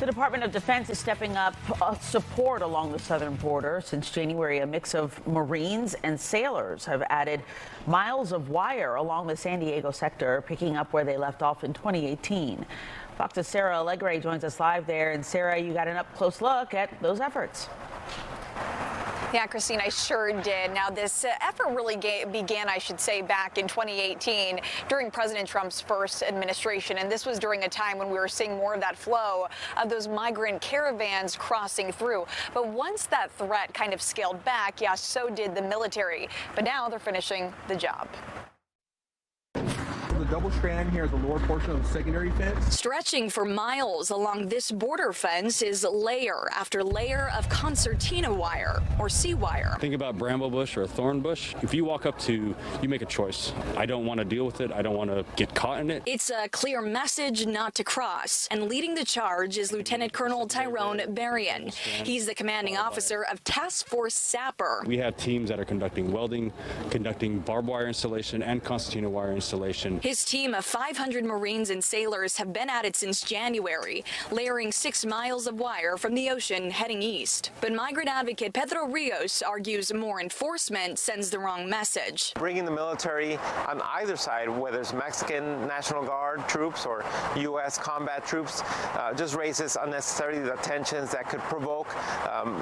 The Department of Defense is stepping up support along the southern border. Since January, a mix of Marines and sailors have added miles of wire along the San Diego sector, picking up where they left off in 2018. Fox's Sarah Alegre joins us live there. And Sarah, you got an up-close look at those efforts. Yeah, Christine, I sure did. Now, this effort really began, I should say, back in 2018 during President Trump's first administration. And this was during a time when we were seeing more of that flow of those migrant caravans crossing through. But once that threat kind of scaled back, yeah, so did the military. But now they're finishing the job. The double strand here is the lower portion of the secondary fence. Stretching for miles along this border fence is layer after layer of concertina wire, or sea wire. Think about bramble bush or a thorn bush. If you walk up to, you make a choice. I don't want to deal with it. I don't want to get caught in it. It's a clear message not to cross. And leading the charge is Lieutenant Colonel Tyrone Berrien. He's the commanding officer of Task Force Sapper. We have teams that are conducting welding, conducting barbed wire installation, and concertina wire installation. His team of 500 Marines and sailors have been at it since January, layering 6 miles of wire from the ocean heading east. But migrant advocate Pedro Rios argues more enforcement sends the wrong message. Bringing the military on either side, whether it's Mexican National Guard troops or U.S. combat troops, just raises unnecessary tensions that could provoke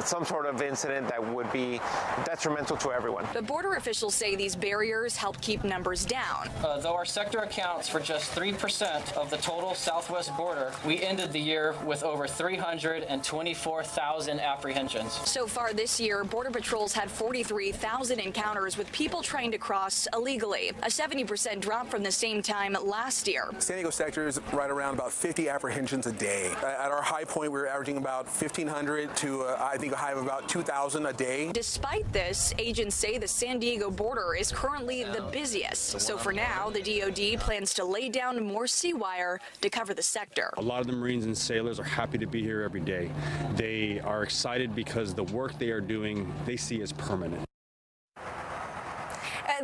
some sort of incident that would be detrimental to everyone. But border officials say these barriers help keep numbers down. Though our sector accounts for just 3% of the total southwest border, we ended the year with over 324,000 apprehensions. So far this year, Border Patrol's had 43,000 encounters with people trying to cross illegally, a 70% drop from the same time last year. San Diego sector is right around about 50 apprehensions a day. At our high point, we were averaging about 1,500 to I think a high of about 2,000 a day. Despite this, agents say the San Diego border is currently the busiest. So for now, the DoD plans to lay down more sea wire to cover the sector. A lot of the Marines and sailors are happy to be here every day. They are excited because the work they are doing, they see as permanent.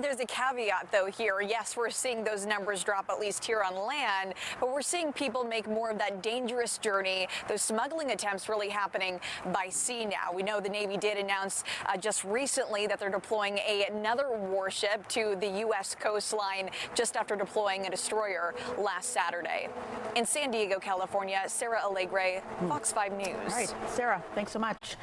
There's a caveat, though, here. Yes, we're seeing those numbers drop, at least here on land, but we're seeing people make more of that dangerous journey. Those smuggling attempts really happening by sea now. We know the Navy did announce just recently that they're deploying another warship to the U.S. coastline just after deploying a destroyer last Saturday. In San Diego, California, Sarah Alegre, Fox 5 News. All right, Sarah, thanks so much.